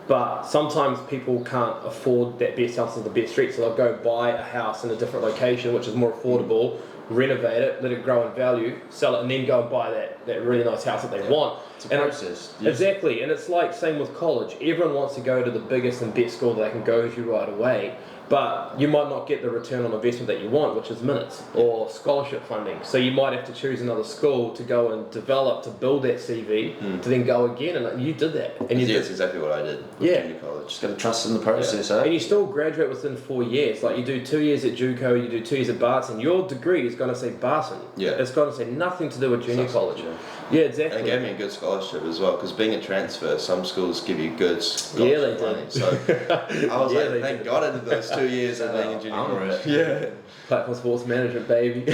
But sometimes people can't afford that best house on the best street, so they'll go buy a house in a different location, which is more affordable, renovate it, let it grow in value, sell it, and then go and buy that really nice house that they want. It's a process. Exactly, and it's like same with college. Everyone wants to go to the biggest and best school that they can go to right away, but you might not get the return on investment that you want, which is minutes or scholarship funding. So you might have to choose another school to go and develop, to build that CV, to then go again, and you did that. And that's exactly what I did with junior college. Just got to trust in the process, eh? And you still graduate within 4 years. Like, you do 2 years at JUCO, you do 2 years at Barton. Your degree is going to say Barton. Yeah. It's going to say nothing to do with junior college. Yeah, exactly. And it gave me a good scholarship as well, because being a transfer, some schools give you good scholarship money. So I was like, thank God I did those 2 years of being in junior college. Yeah. Platform sports management, baby.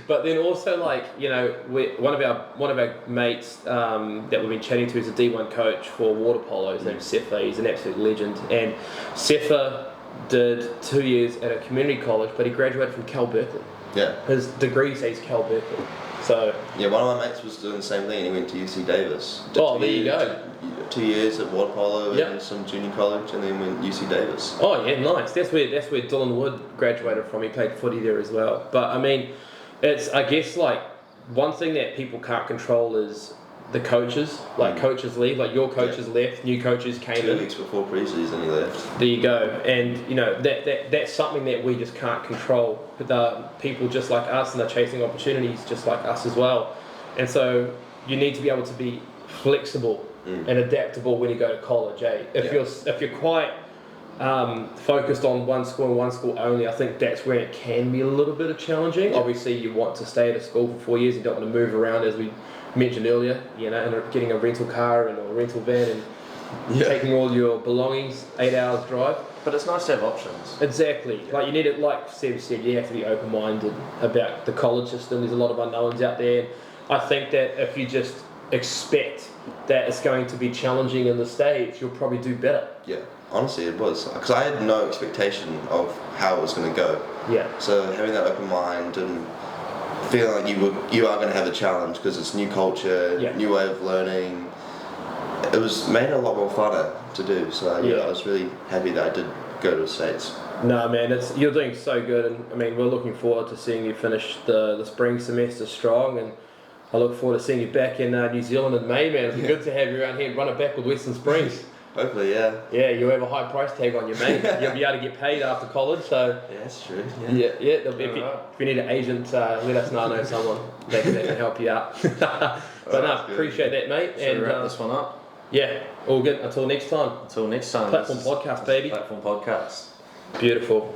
But then also, like, one of our mates that we've been chatting to is a D1 coach for water polo. His name's Sefa. He's an absolute legend. And Sefa did 2 years at a community college, but he graduated from Cal Berkeley. Yeah. His degree says Cal Berkeley. So yeah, one of my mates was doing the same thing, and he went to UC Davis. There you go. 2 years at water polo and some junior college, and then went UC Davis. Oh yeah, nice. That's where Dylan Wood graduated from. He played footy there as well. But I mean, it's, I guess, like, one thing that people can't control is the coaches. Like, coaches leave. Like, your coaches left, new coaches came in. 2 weeks before preseason, he left. There you go. And that's something that we just can't control. The people just like us, and they're chasing opportunities just like us as well. And so you need to be able to be flexible and adaptable when you go to college. If you're quite focused on one school and one school only, I think that's where it can be a little bit of challenging. Obviously, you want to stay at a school for 4 years. You don't want to move around, as we mentioned earlier, and getting a rental car and a rental van and taking all your belongings, 8 hours drive. But it's nice to have options. Exactly. Like, you need it, like Seb said, you have to be open-minded about the college system. There's a lot of unknowns out there. I think that if you just expect that it's going to be challenging in the States, you'll probably do better. Yeah, honestly it was. Because I had no expectation of how it was going to go. Yeah. So having that open mind and feeling like you are going to have a challenge, because it's new culture, new way of learning, it was made it a lot more funner to do. So I was really happy that I did go to the States. No, man, you're doing so good, and I mean, we're looking forward to seeing you finish the spring semester strong, and I look forward to seeing you back in New Zealand in May, man. It'd be good to have you around here running back with Western Springs. Hopefully, yeah. Yeah, you'll have a high price tag on you, mate. You'll be able to get paid after college, so... Yeah, that's true. Yeah. If you need an agent, let us know. I know someone that can help you out. But no, appreciate that, mate. Should we wrap this one up? Yeah, all good. Until next time. Until next time. Platform podcast, baby. Platform podcast. Beautiful.